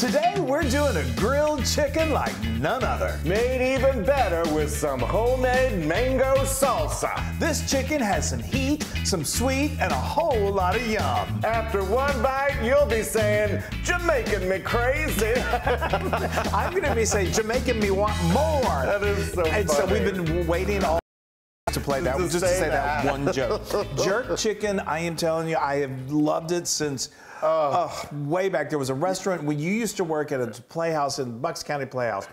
Today we're doing a grilled chicken like none other. Made even better with some homemade mango salsa. This chicken has some heat, some sweet, and a whole lot of yum. After one bite, you'll be saying, Jamaican me crazy. I'm gonna be saying, Jamaican me want more. That is so And funny. so we've been waiting all to play that, just to say that one joke. Jerk chicken, I am telling you, I have loved it since way back. There was a restaurant when you used to work at a playhouse in Bucks County Playhouse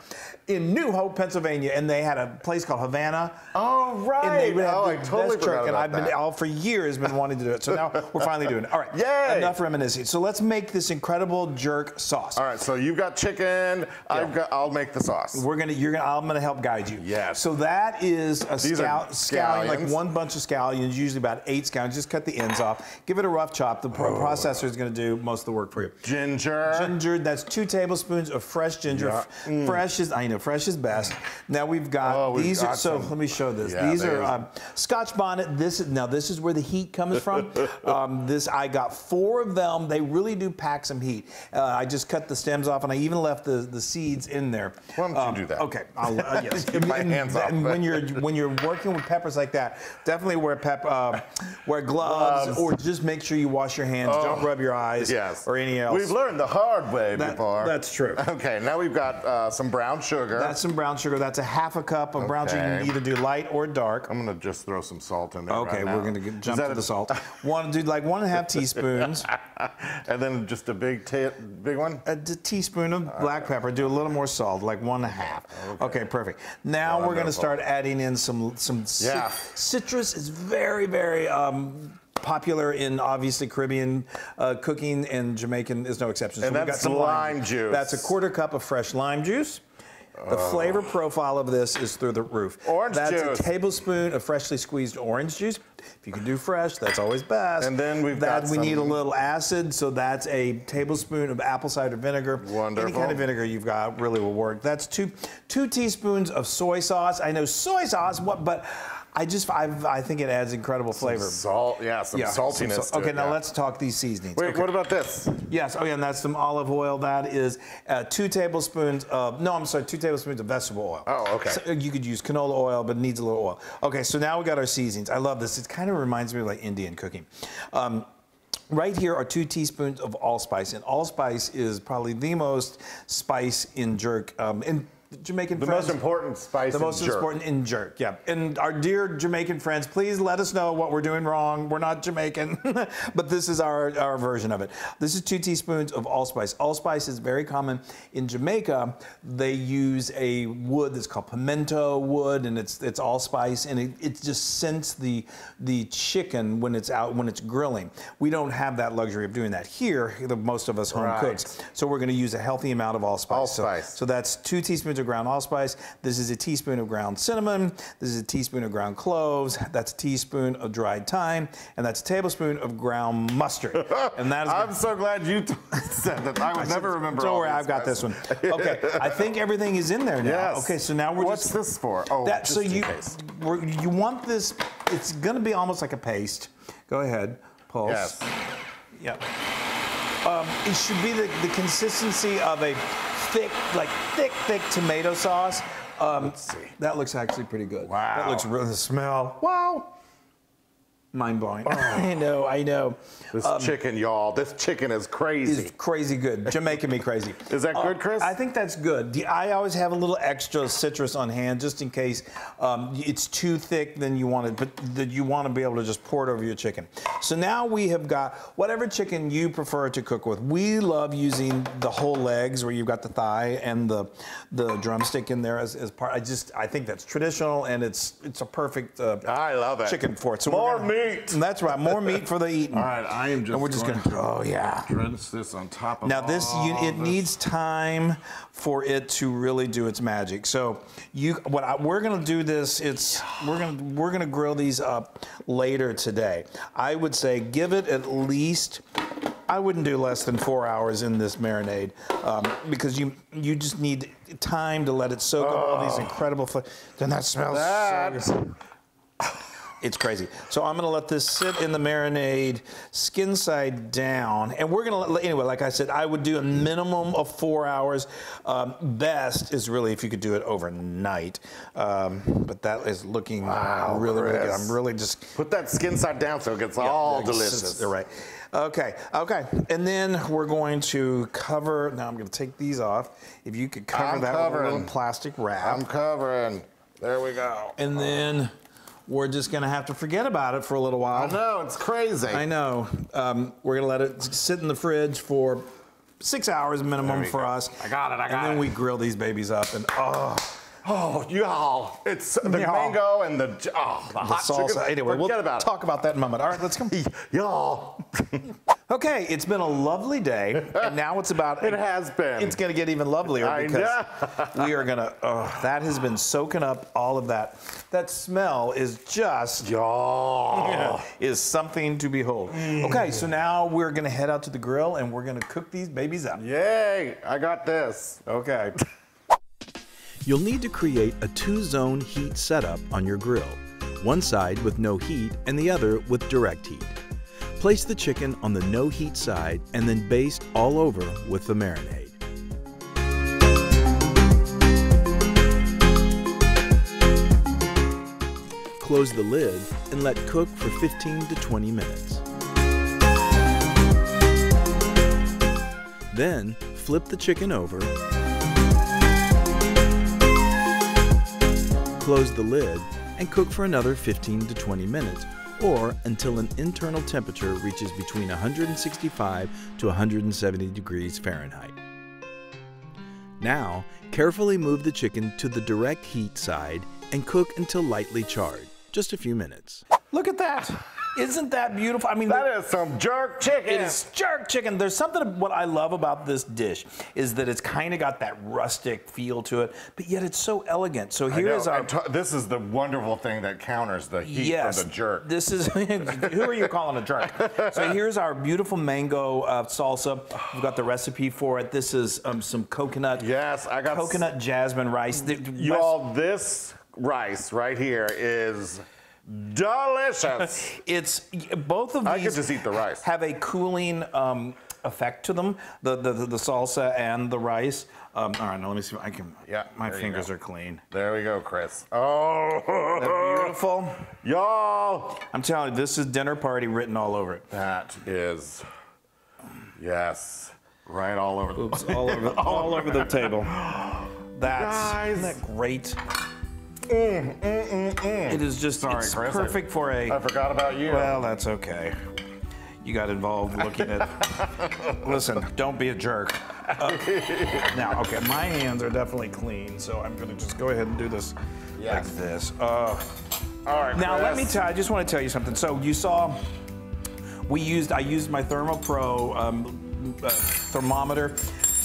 in New Hope, Pennsylvania, and they had a place called Havana. Oh, right. And they would have I totally best jerk, forgot and about I've been that. for years been wanting to do it. So now we're finally doing it. All right. Yay. Enough reminiscing. So let's make this incredible jerk sauce. All right, so you've got chicken. I'll make the sauce. I'm gonna help guide you. Yes. So that is a These are scallion, like scallions. one bunch of scallions, usually about 8 scallions. Just cut the ends off. Give it a rough chop. The processor is gonna do most of the work for you. Ginger. Ginger. That's 2 tablespoons of fresh ginger. Yeah. Fresh is best. Now we've got these. So let me show this. Yeah, these are Scotch bonnet. This is where the heat comes from. I got 4 of them. They really do pack some heat. I just cut the stems off, and I even left the seeds in there. Why don't you do that? Okay, yes. Get my hands off. And when you're working with peppers like that, definitely wear gloves, or just make sure you wash your hands. Don't rub your eyes or any else. We've learned the hard way before. That's true. Okay, now we've got some brown sugar. That's some brown sugar. That's a half a cup of brown sugar. You can either do light or dark. I'm gonna just throw some salt in there. Okay, right now. we're gonna jump to the salt. Want to do like 1.5 teaspoons. And then just a big one? A teaspoon of black pepper. Do a little more salt, like 1.5. Okay, perfect. Now we're gonna start adding in some citrus. Is very, very popular in obviously Caribbean cooking, and Jamaican is no exception. And so that's some lime juice. That's a 1/4 cup of fresh lime juice. The flavor profile of this is through the roof. Orange juice. That's a tablespoon of freshly squeezed orange juice. If you can do fresh, that's always best. And then we need a little acid, so that's a tablespoon of apple cider vinegar. Wonderful. Any kind of vinegar you've got really will work. That's two teaspoons of soy sauce. I know soy sauce, but I think it adds incredible flavor. Salt, some saltiness. Okay, now let's talk these seasonings. Wait, what about this? Yes, and that's some olive oil. That is 2 tablespoons of, 2 tablespoons of vegetable oil. Oh, okay. So you could use canola oil, but it needs a little oil. Okay, so now we got our seasonings. I love this. It kind of reminds me of like Indian cooking. Right here are 2 teaspoons of allspice, and allspice is probably the most spice in jerk. Jamaican friends. The most important spice in jerk. The most important in jerk, yeah. And our dear Jamaican friends, please let us know what we're doing wrong. We're not Jamaican, but this is our version of it. This is 2 teaspoons of allspice. Allspice is very common in Jamaica. They use a wood that's called pimento wood, and it's allspice, and it just scents the chicken when it's grilling. We don't have that luxury of doing that here. Most of us home cooks, so we're going to use a healthy amount of allspice. So that's 2 teaspoons of ground allspice. This is a teaspoon of ground cinnamon. This is a teaspoon of ground cloves. That's a teaspoon of dried thyme, and that's a tablespoon of ground mustard. And that is. I'm so glad you said that. I would never remember. Don't worry, I've got this one. Okay, I think everything is in there now. Yes. Okay, so now we're What's this for? Oh, just so in you case. You want this? It's going to be almost like a paste. Go ahead, pulse. Yes. Yep. It should be the consistency of a thick tomato sauce. Let's see. That looks actually pretty good. Wow. That looks really, the smell. Wow. Mind blowing. I know. This chicken, y'all. This chicken is crazy. It's crazy good. Jamaican me crazy. Is that good, Chris? I think that's good. I always have a little extra citrus on hand just in case it's too thick. Then you want to be able to just pour it over your chicken. So now we have got whatever chicken you prefer to cook with. We love using the whole legs, where you've got the thigh and the drumstick in there as part. I think that's traditional, and it's a perfect I love it. chicken for it. So more meat. That's right. More meat for the eating. All right, I am just. And we're just going to drench this on top of. Now it needs time for it to really do its magic. So we're going to do this. We're going to grill these up later today. I would say give it at least. I wouldn't do less than 4 hours in this marinade because you just need time to let it soak up all these incredible flavors. Then that smells so good. It's crazy. So I'm gonna let this sit in the marinade, skin side down, and we're gonna let, anyway, like I said, I would do a minimum of 4 hours. Best is really if you could do it overnight. But that is looking really, really good. I'm really just... Put that skin side down so it gets all delicious. You're right. Okay, and then we're going to cover, now I'm gonna take these off. If you could cover that with a little plastic wrap. I'm covering. There we go. And then we're just gonna have to forget about it for a little while. I know, it's crazy. I know. We're gonna let it sit in the fridge for 6 hours minimum for us. I got it. And then we grill these babies up and oh, y'all. It's the mango and the hot salsa. chicken. Anyway, we'll talk about that in a moment. All right, let's go. Y'all. Okay, it's been a lovely day, and now it's about... It has been. It's going to get even lovelier because we are going to... that has been soaking up all of that. That smell is just... Y'all. Is something to behold. Okay, so now we're going to head out to the grill, and we're going to cook these babies up. Yay, I got this. Okay. You'll need to create a 2-zone heat setup on your grill, one side with no heat and the other with direct heat. Place the chicken on the no heat side and then baste all over with the marinade. Close the lid and let cook for 15 to 20 minutes. Then flip the chicken over, close the lid, and cook for another 15 to 20 minutes, or until an internal temperature reaches between 165 to 170 degrees Fahrenheit. Now, carefully move the chicken to the direct heat side and cook until lightly charred, just a few minutes. Look at that. Isn't that beautiful? I mean, that is some jerk chicken. It is jerk chicken. There's something, what I love about this dish is that it's kind of got that rustic feel to it, but yet it's so elegant. So here's our... this is the wonderful thing that counters the heat from the jerk. This is, who are you calling a jerk? So here's our beautiful mango salsa. We've got the recipe for it. This is some coconut. Yes, I got coconut jasmine rice. Y'all, this rice right here is delicious. It's both of these. I could just eat the rice. Have a cooling effect to them. The salsa and the rice. All right, now let me see if I can. Yeah, my fingers are clean. There we go, Chris. Oh, that's beautiful, y'all. I'm telling you, this is dinner party written all over it. That is, yes, right all over. Oops, all over the table. Guys. Isn't that great? It is just it's Chris, perfect for a... I forgot about you. Well, that's okay. You got involved looking at... Listen, don't be a jerk. Now, okay, my hands are definitely clean, so I'm going to just go ahead and do this like this. All right, now, Chris. let me tell you, I just want to tell you something. So you saw, I used my ThermoPro thermometer.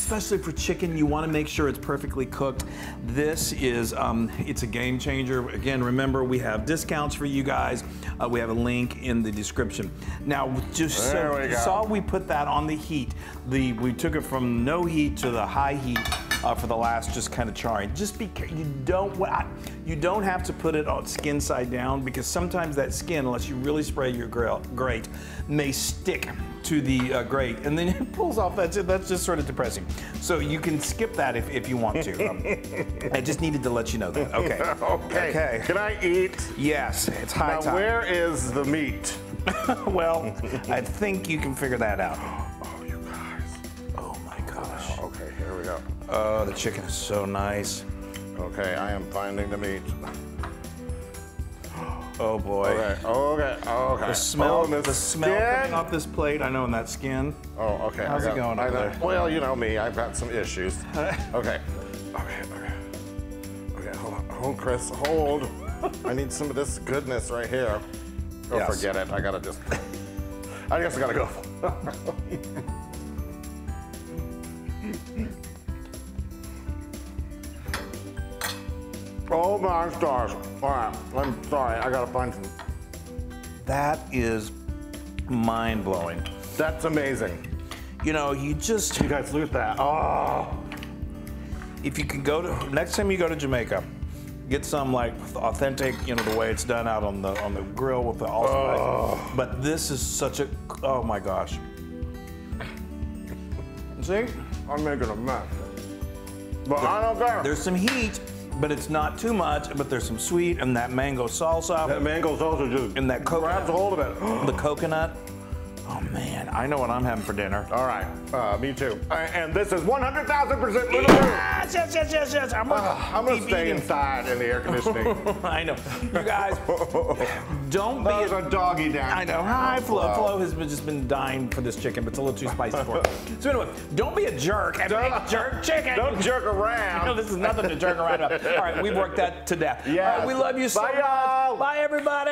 Especially for chicken, you want to make sure it's perfectly cooked. This is, it's a game changer. Again, remember, we have discounts for you guys. We have a link in the description. Now, just so you saw, we put that on the heat. We took it from no heat to the high heat for the last just kind of charring. Just be careful. You don't have to put it on skin side down because sometimes that skin, unless you really spray your grate, may stick to the grate, and then it pulls off. That's just sort of depressing. So you can skip that if you want to. I just needed to let you know that. Okay. Okay. Can I eat? Yes, it's high time. Now, where is the meat? Well, I think you can figure that out. Oh, you guys. Oh my gosh. Okay, here we go. Oh, the chicken is so nice. Okay, I am finding the meat. Oh boy. Okay. The smell coming off this plate. I know in that skin. Oh, okay. How's it going over there? Well, you know me. I've got some issues. Okay. Hold on. Hold, Chris. Hold. I need some of this goodness right here. Oh, yes. Forget it. I guess I gotta go. Oh my stars. All right, I'm sorry, I gotta find some. That is mind-blowing. That's amazing. You know, you guys look at that. Oh. If you can next time you go to Jamaica, get some like authentic, you know, the way it's done out on the grill with the allspice. But this is such a, oh my gosh. See? I'm making a mess. But I don't care. There's some heat, but it's not too much, but there's some sweet and that mango salsa. That mango salsa just and that coconut, grabs hold of it. The coconut. Oh man, I know what I'm having for dinner. All right, me too. And this is 100,000% Loon. Yes. I'm gonna stay inside in the air conditioning. I know. You guys, don't be There's a doggy down. I know. Hi, Flo. Flo has just been dying for this chicken, but it's a little too spicy for her. So anyway, don't be a jerk and make jerk chicken. Don't jerk around. No, this is nothing to jerk around about. All right, we've worked that to death. Yeah. All right, we love you so much. Bye, y'all. Bye, everybody.